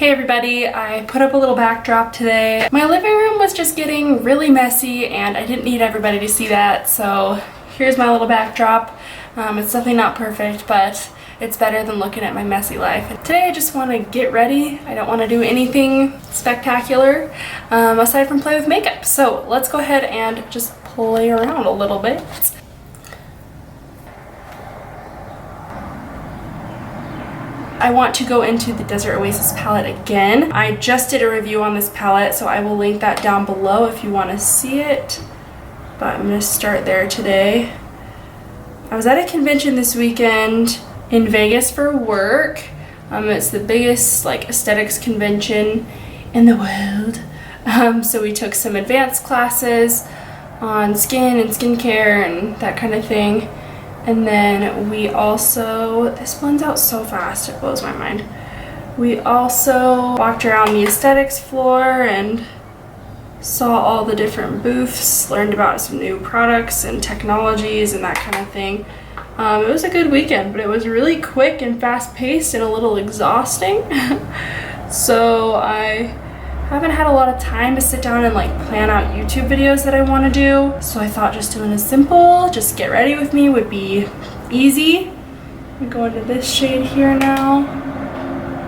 Hey everybody, I put up a little backdrop today. My living room was just getting really messy and I didn't need everybody to see that, so here's my little backdrop. It's definitely not perfect, but it's better than looking at my messy life. Today I just want to get ready. I don't want to do anything spectacular aside from play with makeup. So let's go ahead and just play around a little bit. I want to go into the Desert Oasis palette again. I just did a review on this palette, so I will link that down below if you want to see it. But I'm going to start there today. I was at a convention this weekend in Vegas for work. It's the biggest aesthetics convention in the world. So we took some advanced classes on skin and skincare and that kind of thing. And then we also, this blends out so fast, it blows my mind. We also walked around the aesthetics floor and saw all the different booths, learned about some new products and technologies and that kind of thing. It was a good weekend, but it was really quick and fast paced and a little exhausting. So I haven't had a lot of time to sit down and plan out YouTube videos that I want to do. So I thought just doing a simple, just get ready with me would be easy. I'm going to this shade here now.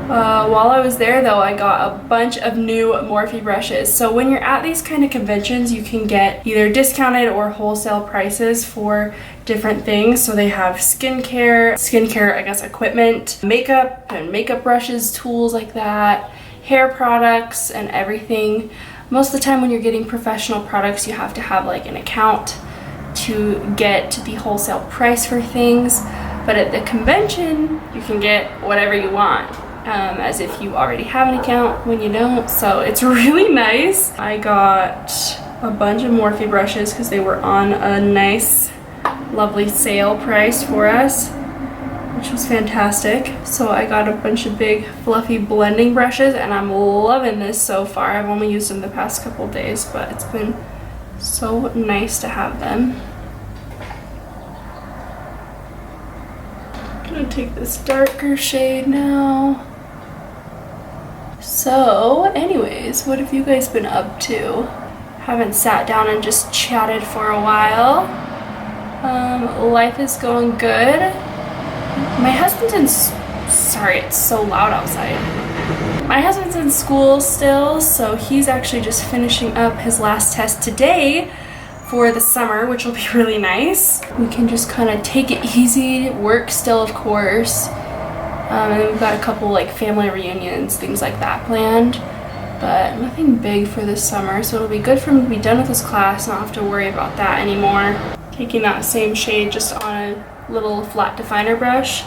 While I was there though, I got a bunch of new Morphe brushes. So when you're at these kind of conventions, you can get either discounted or wholesale prices for different things. So they have skincare, I guess, equipment, makeup and makeup brushes, tools like that, hair products and everything. Most of the time when you're getting professional products, you have to have an account to get the wholesale price for things. But at the convention, you can get whatever you want, as if you already have an account when you don't. So it's really nice. I got a bunch of Morphe brushes because they were on a nice, lovely sale price for us, which was fantastic. So I got a bunch of big fluffy blending brushes and I'm loving this so far. I've only used them the past couple days, but it's been so nice to have them. I'm gonna take this darker shade now. So anyways, what have you guys been up to? Haven't sat down and just chatted for a while. Life is going good. My husband's sorry, it's so loud outside. My husband's in school still, so he's actually just finishing up his last test today for the summer, which will be really nice. We can just kind of take it easy, work still, of course. And then we've got a couple family reunions, things like that planned, but nothing big for this summer, so it'll be good for him to be done with his class, not have to worry about that anymore. Taking that same shade just on a little flat definer brush.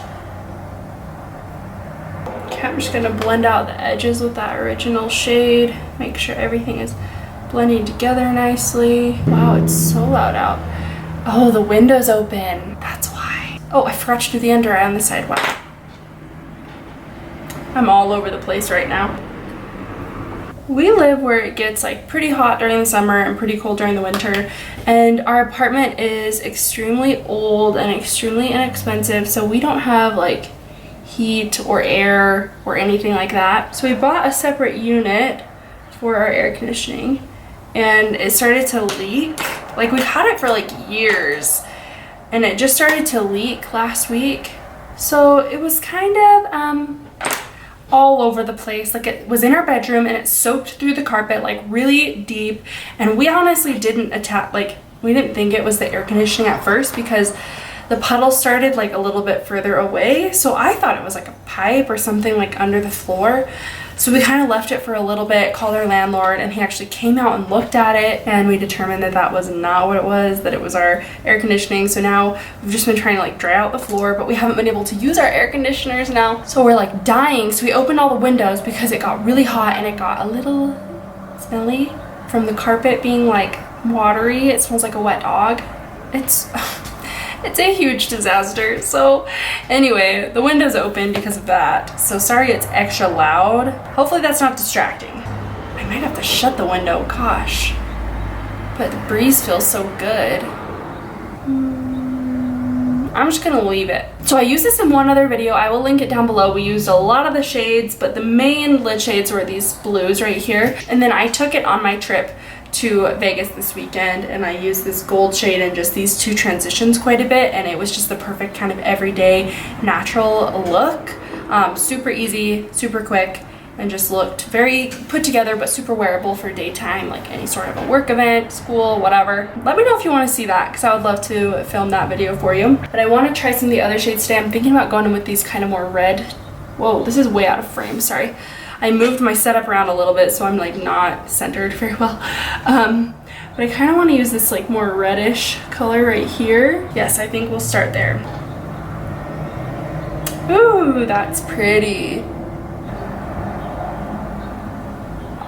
Okay, I'm just gonna blend out the edges with that original shade, make sure everything is blending together nicely. Wow, it's so loud out. Oh, the window's open, that's why. Oh, I forgot to do the under eye on the side. Wow, I'm all over the place right now. We live where it gets pretty hot during the summer and pretty cold during the winter, and our apartment is extremely old and extremely inexpensive, so we don't have heat or air or anything like that. So we bought a separate unit for our air conditioning and it started to leak. We've had it for years and it just started to leak last week. So it was kind of all over the place. It was in our bedroom and it soaked through the carpet really deep, and we honestly didn't we didn't think it was the air conditioning at first because the puddle started a little bit further away, so I thought it was a pipe or something under the floor. So we kind of left it for a little bit, called our landlord, and he actually came out and looked at it, and we determined that that was not what it was, that it was our air conditioning. So now we've just been trying to dry out the floor, but we haven't been able to use our air conditioners now. So we're dying. So we opened all the windows because it got really hot and it got a little smelly from the carpet being watery. It smells like a wet dog. It's a huge disaster. So anyway, the window's open because of that. So sorry it's extra loud. Hopefully that's not distracting. I might have to shut the window, gosh. But the breeze feels so good. I'm just gonna leave it. So I used this in one other video. I will link it down below. We used a lot of the shades, but the main lid shades were these blues right here. And then I took it on my trip to Vegas this weekend, and I used this gold shade and just these two transitions quite a bit, and it was just the perfect kind of everyday natural look. Super easy, super quick, and just looked very put together but super wearable for daytime, like any sort of a work event, school, whatever. Let me know if you want to see that, because I would love to film that video for you. But I want to try some of the other shades today. I'm thinking about going in with these kind of more red. Whoa, this is way out of frame, sorry. I moved my setup around a little bit, so I'm like not centered very well. But I kind of want to use this like more reddish color right here. Yes, I think we'll start there. Ooh, that's pretty.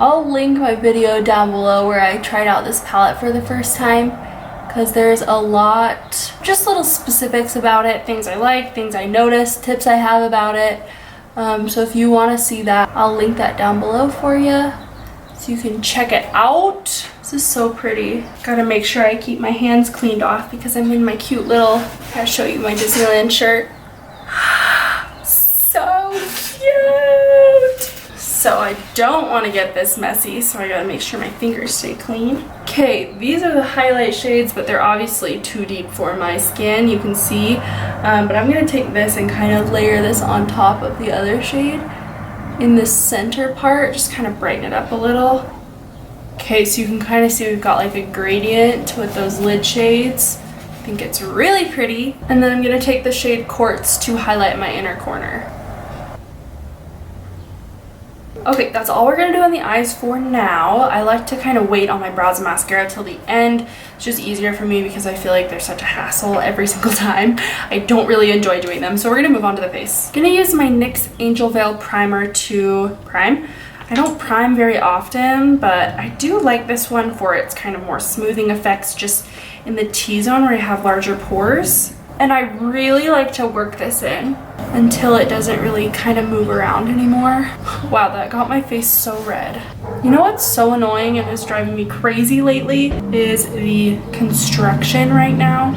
I'll link my video down below where I tried out this palette for the first time, because there's a lot, just little specifics about it, things I like, things I noticed, tips I have about it. So if you want to see that, I'll link that down below for you so you can check it out. This is so pretty. Gotta make sure I keep my hands cleaned off because I'm in my cute little, I'll show you my Disneyland shirt. So cute! So I don't want to get this messy, so I gotta make sure my fingers stay clean. Okay, these are the highlight shades, but they're obviously too deep for my skin, you can see. But I'm gonna take this and kind of layer this on top of the other shade in the center part, just kind of brighten it up a little. Okay, so you can kind of see we've got like a gradient with those lid shades. I think it's really pretty. And then I'm gonna take the shade Quartz to highlight my inner corner. Okay, that's all we're gonna do on the eyes for now. I like to kind of wait on my brows and mascara till the end. It's just easier for me because I feel like they're such a hassle every single time. I don't really enjoy doing them, so we're gonna move on to the face. Gonna use my NYX Angel Veil Primer to prime. I don't prime very often, but I do like this one for its kind of more smoothing effects just in the T-zone where you have larger pores. And I really like to work this in until it doesn't really kind of move around anymore. Wow, that got my face so red. You know what's so annoying and is driving me crazy lately is the construction right now.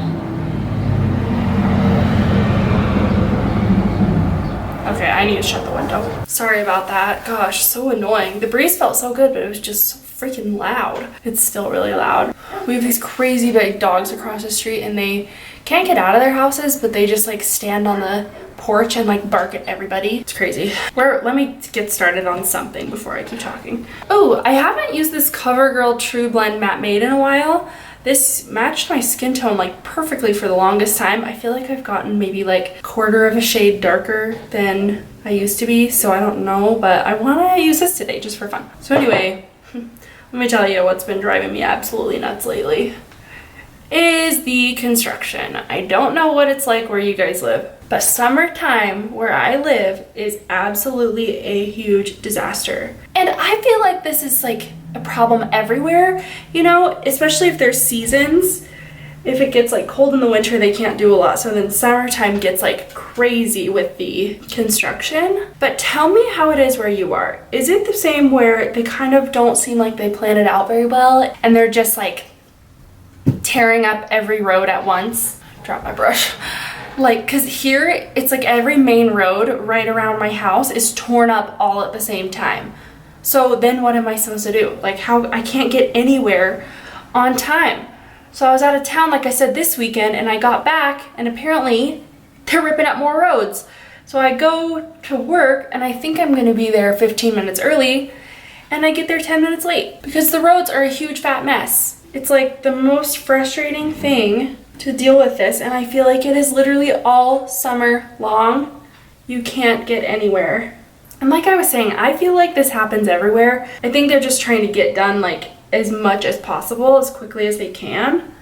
Okay, I need to shut the window. Sorry about that. Gosh, so annoying. The breeze felt so good, but it was just so freaking loud. It's still really loud. We have these crazy big dogs across the street, and they can't get out of their houses, but they just like stand on the porch and like bark at everybody. It's crazy. Let me get started on something before I keep talking. Oh, I haven't used this CoverGirl TruBlend Matte Made in a while. This matched my skin tone like perfectly for the longest time. I feel like I've gotten maybe like a quarter of a shade darker than I used to be, so I don't know, but I want to use this today just for fun. So anyway, let me tell you what's been driving me absolutely nuts lately is the construction. I don't know what it's like where you guys live, but summertime where I live is absolutely a huge disaster. And I feel like this is like a problem everywhere, you know, especially if there's seasons. If it gets like cold in the winter, they can't do a lot. So then summertime gets like crazy with the construction. But tell me how it is where you are. Is it the same where they kind of don't seem like they plan it out very well and they're just like tearing up every road at once? Drop my brush. Like, cause here it's like every main road right around my house is torn up all at the same time. So then what am I supposed to do? Like, how I can't get anywhere on time. So I was out of town, like I said, this weekend, and I got back and apparently they're ripping up more roads. So I go to work and I think I'm gonna be there 15 minutes early and I get there 10 minutes late because the roads are a huge fat mess. It's like the most frustrating thing to deal with this, and I feel like it is literally all summer long. You can't get anywhere. And like I was saying, I feel like this happens everywhere. I think they're just trying to get done like as much as possible, as quickly as they can.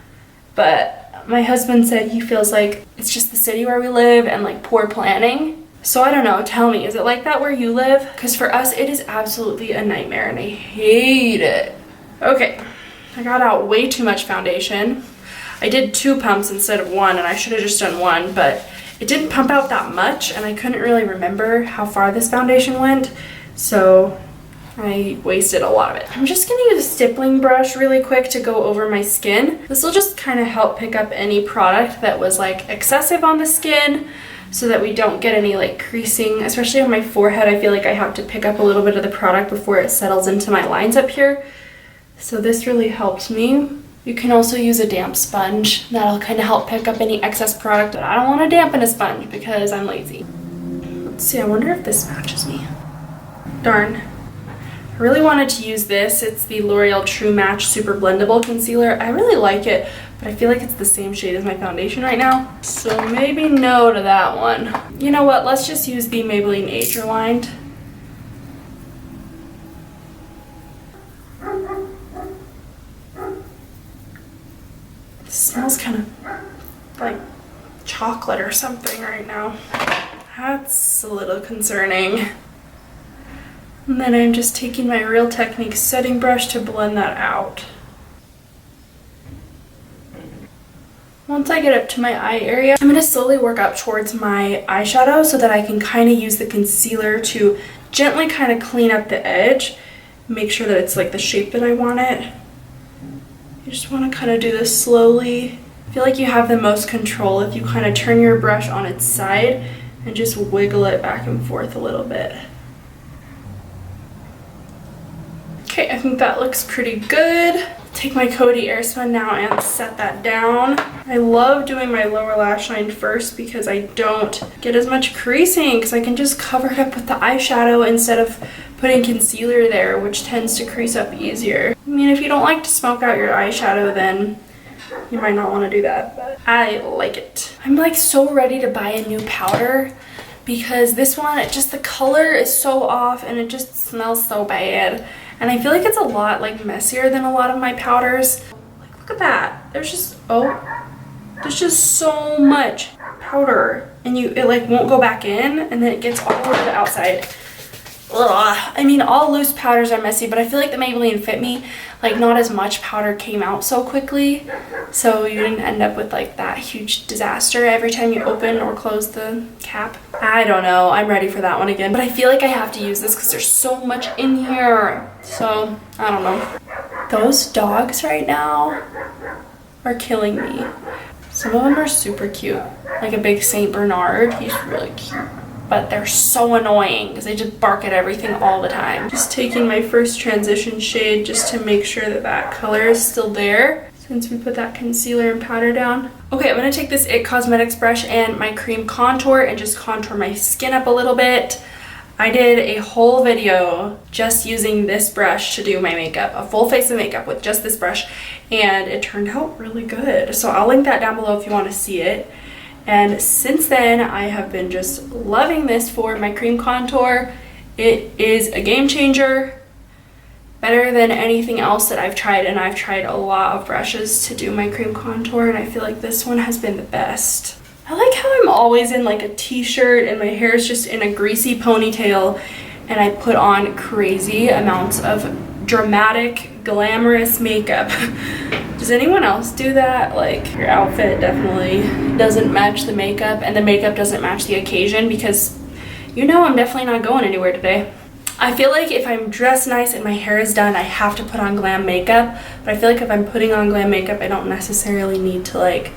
But my husband said he feels like it's just the city where we live and like poor planning. So I don't know, tell me, is it like that where you live? Because for us, it is absolutely a nightmare and I hate it. Okay, I got out way too much foundation. I did 2 pumps instead of 1, and I should have just done 1, but it didn't pump out that much and I couldn't really remember how far this foundation went. So I wasted a lot of it. I'm just gonna use a stippling brush really quick to go over my skin. This will just kind of help pick up any product that was like excessive on the skin so that we don't get any like creasing, especially on my forehead. I feel like I have to pick up a little bit of the product before it settles into my lines up here. So this really helped me. You can also use a damp sponge. That'll kind of help pick up any excess product, but I don't want to dampen a sponge because I'm lazy. Let's see, I wonder if this matches me. Darn. I really wanted to use this. It's the L'Oreal True Match Super Blendable Concealer. I really like it, but I feel like it's the same shade as my foundation right now. So maybe no to that one. You know what? Let's just use the Maybelline Age Rewind. It smells kind of like chocolate or something right now. That's a little concerning. And then I'm just taking my Real Techniques setting brush to blend that out. Once I get up to my eye area, I'm going to slowly work up towards my eyeshadow so that I can kind of use the concealer to gently kind of clean up the edge. Make sure that it's like the shape that I want it. You just want to kind of do this slowly. I feel like you have the most control if you kind of turn your brush on its side and just wiggle it back and forth a little bit. Okay, I think that looks pretty good. Take my Coty Airspun now and set that down. I love doing my lower lash line first because I don't get as much creasing because I can just cover it up with the eyeshadow instead of putting concealer there, which tends to crease up easier. I mean, if you don't like to smoke out your eyeshadow, then you might not want to do that, but I like it. I'm like so ready to buy a new powder because this one, the color is so off and it just smells so bad. And I feel like it's a lot like messier than a lot of my powders. Like, look at that. There's just so much powder and it like won't go back in and then it gets all over the outside. Ugh. I mean, all loose powders are messy, but I feel like the Maybelline Fit Me, like not as much powder came out so quickly. So you didn't end up with like that huge disaster every time you open or close the cap. I don't know, I'm ready for that one again. But I feel like I have to use this because there's so much in here. So, I don't know. Those dogs right now are killing me. Some of them are super cute. Like a big Saint Bernard, he's really cute. But they're so annoying because they just bark at everything all the time. Just taking my first transition shade just to make sure that that color is still there since we put that concealer and powder down. Okay, I'm going to take this IT Cosmetics brush and my cream contour and just contour my skin up a little bit. I did a whole video just using this brush to do my makeup, a full face of makeup with just this brush, and it turned out really good. So I'll link that down below if you want to see it. And since then, I have been just loving this for my cream contour. It is a game changer, better than anything else that I've tried, and I've tried a lot of brushes to do my cream contour, and I feel like this one has been the best. I like how I'm always in like a t-shirt and my hair is just in a greasy ponytail, and I put on crazy amounts of dramatic, glamorous makeup. Does anyone else do that? Like, your outfit definitely doesn't match the makeup and the makeup doesn't match the occasion, because you know I'm definitely not going anywhere today. I feel like if I'm dressed nice and my hair is done, I have to put on glam makeup, but I feel like if I'm putting on glam makeup, I don't necessarily need to like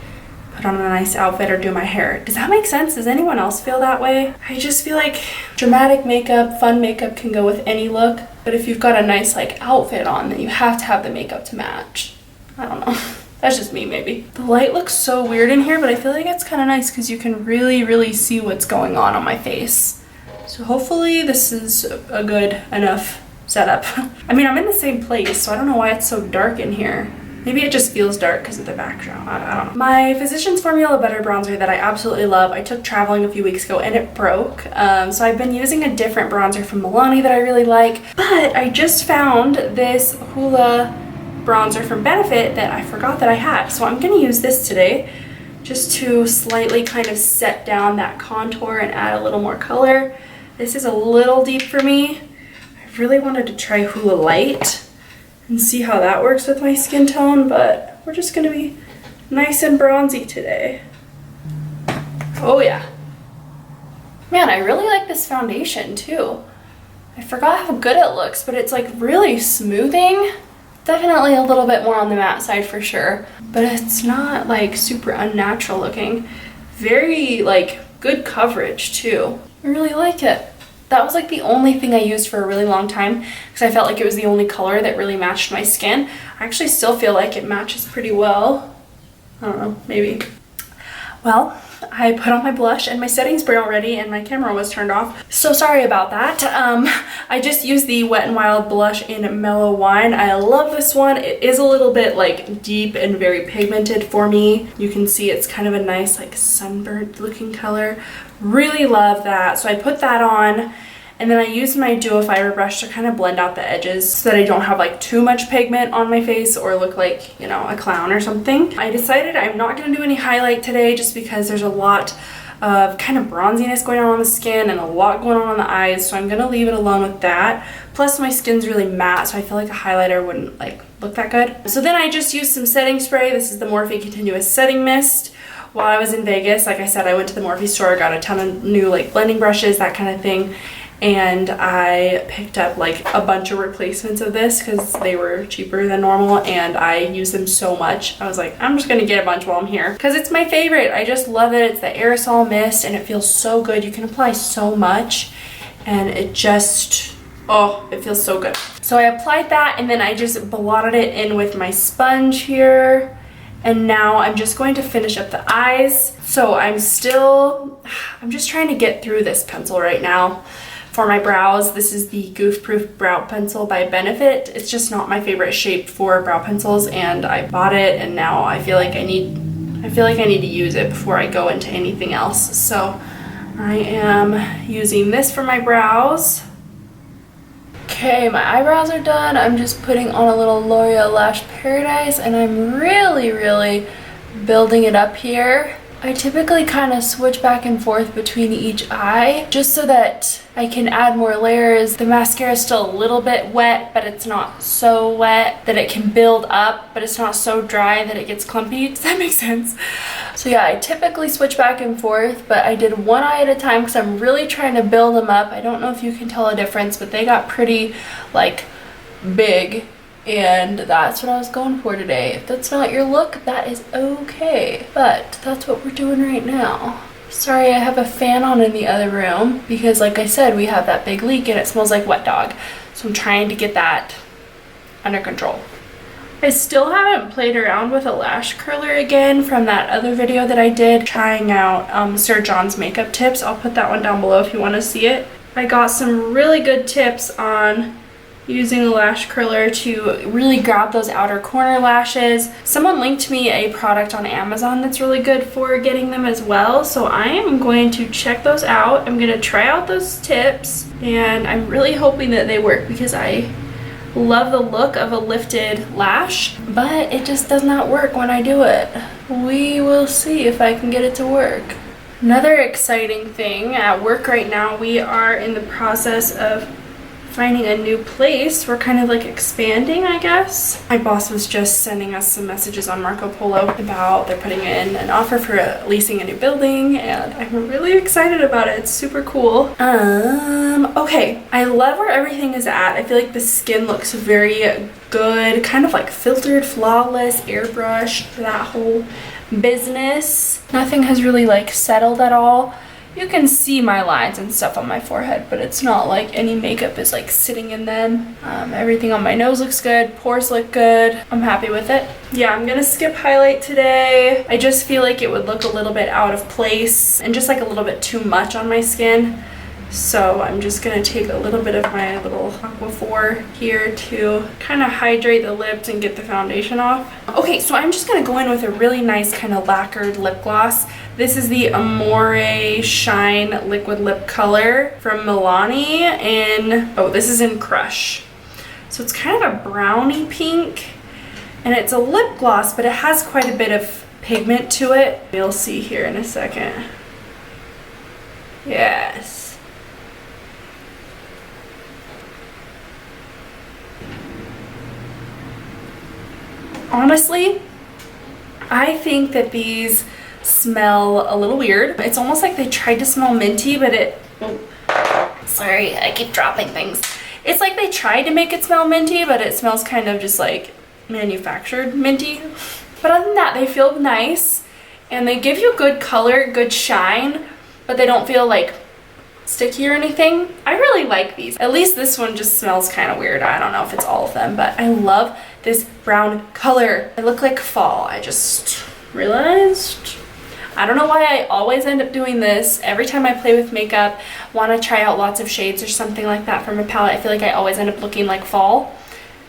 put on a nice outfit or do my hair. Does that make sense? Does anyone else feel that way? I just feel like dramatic makeup, fun makeup can go with any look, but if you've got a nice like outfit on, then you have to have the makeup to match. I don't know. That's just me, maybe. The light looks so weird in here, but I feel like it's kind of nice because you can really see what's going on my face. So hopefully this is a good enough setup. I mean, I'm in the same place, so I don't know why it's so dark in here. Maybe it just feels dark because of the background. I don't know. My Physicians Formula Butter Bronzer that I absolutely love, I took traveling a few weeks ago and it broke. So I've been using a different bronzer from Milani that I really like. But I just found this Hoola bronzer from Benefit that I forgot that I had. So I'm going to use this today just to slightly kind of set down that contour and add a little more color. This is a little deep for me. I really wanted to try Hoola Light and see how that works with my skin tone, but we're just gonna be nice and bronzy today. Oh yeah. Man, I really like this foundation too. I forgot how good it looks, but it's like really smoothing. Definitely a little bit more on the matte side for sure, but it's not like super unnatural looking. Very like good coverage too. I really like it. That was like the only thing I used for a really long time because I felt like it was the only color that really matched my skin. I actually still feel like it matches pretty well. I don't know, maybe. Well, I put on my blush and my setting spray already and my camera was turned off. So sorry about that. I just used the Wet n Wild blush in Mellow Wine. I love this one. It is a little bit like deep and very pigmented for me. You can see it's kind of a nice like sunburnt looking color. Really love that. So I put that on and then I used my Duo Fiber brush to kind of blend out the edges so that I don't have like too much pigment on my face or look like, you know, a clown or something. I decided I'm not going to do any highlight today just because there's a lot of kind of bronziness going on the skin and a lot going on the eyes, so I'm going to leave it alone with that. Plus my skin's really matte, so I feel like a highlighter wouldn't like look that good. So then I just used some setting spray. This is the Morphe Continuous Setting Mist. While I was in Vegas, like I said, I went to the Morphe store, got a ton of new like blending brushes, that kind of thing. And I picked up like a bunch of replacements of this because they were cheaper than normal and I use them so much. I was like, I'm just gonna get a bunch while I'm here because it's my favorite. I just love it. It's the aerosol mist and it feels so good. You can apply so much and it just, oh, it feels so good. So I applied that and then I just blotted it in with my sponge here. And now I'm just going to finish up the eyes. So I'm just trying to get through this pencil right now. For my brows, this is the Goof Proof Brow Pencil by Benefit. It's just not my favorite shape for brow pencils and I bought it and now I feel like I need to use it before I go into anything else. So I am using this for my brows. Okay, my eyebrows are done. I'm just putting on a little L'Oreal Lash Paradise and I'm really building it up here. I typically kind of switch back and forth between each eye just so that I can add more layers. The mascara is still a little bit wet, but it's not so wet that it can build up, but it's not so dry that it gets clumpy. Does that make sense? So yeah, I typically switch back and forth, but I did one eye at a time because I'm really trying to build them up. I don't know if you can tell a difference, but they got pretty like big. And that's what I was going for today. If that's not your look, that is okay. But that's what we're doing right now. Sorry, I have a fan on in the other room because like I said, we have that big leak and it smells like wet dog. So I'm trying to get that under control. I still haven't played around with a lash curler again from that other video that I did trying out Sir John's makeup tips. I'll put that one down below if you want to see it. I got some really good tips on using a lash curler to really grab those outer corner lashes. Someone linked me a product on Amazon that's really good for getting them as well, so I am going to check those out. I'm going to try out those tips and I'm really hoping that they work because I love the look of a lifted lash, but it just does not work when I do it. We will see if I can get it to work. Another exciting thing at work right now, we are in the process of finding a new place. We're kind of like expanding, I guess. My boss was just sending us some messages on Marco Polo about they're putting in an offer for leasing a new building and I'm really excited about it. It's super cool. Okay, I love where everything is at. I feel like the skin looks very good, kind of like filtered, flawless, airbrushed, that whole business. Nothing has really like settled at all. You can see my lines and stuff on my forehead, but it's not like any makeup is like sitting in them. Everything on my nose looks good, pores look good. I'm happy with it. Yeah, I'm gonna skip highlight today. I just feel like it would look a little bit out of place and just like a little bit too much on my skin. So I'm just gonna take a little bit of my little Aquaphor here to kind of hydrate the lips and get the foundation off. Okay, so I'm just gonna go in with a really nice kind of lacquered lip gloss. This is the Amore Shine Liquid Lip Color from Milani this is in Crush. So it's kind of a brownie pink and it's a lip gloss, but it has quite a bit of pigment to it. You'll see here in a second. Yes. Honestly, I think that these smell a little weird. It's almost like they tried to smell minty, but sorry, I keep dropping things. It's like they tried to make it smell minty, but it smells kind of just like manufactured minty. But other than that, they feel nice and they give you good color, good shine, but they don't feel like sticky or anything. I really like these. At least this one just smells kind of weird. I don't know if it's all of them, but I love this brown color. I look like fall. I just realized. I don't know why I always end up doing this. Every time I play with makeup, want to try out lots of shades or something like that from a palette, I feel like I always end up looking like fall.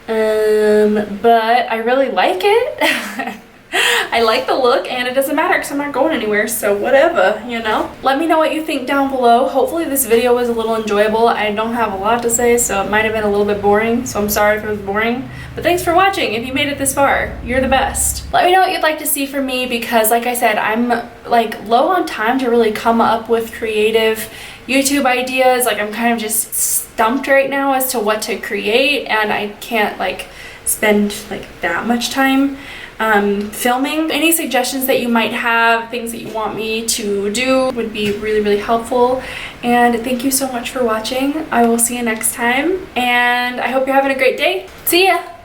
But I really like it. I like the look, and it doesn't matter because I'm not going anywhere, so whatever, you know? Let me know what you think down below. Hopefully this video was a little enjoyable. I don't have a lot to say, so it might have been a little bit boring, so I'm sorry if it was boring. But thanks for watching. If you made it this far, you're the best. Let me know what you'd like to see from me, because like I said, I'm like low on time to really come up with creative YouTube ideas. Like I'm kind of just stumped right now as to what to create, and I can't like spend like that much time filming. Any suggestions that you might have, things that you want me to do, would be really, really helpful. And thank you so much for watching. I will see you next time, and I hope you're having a great day. See ya!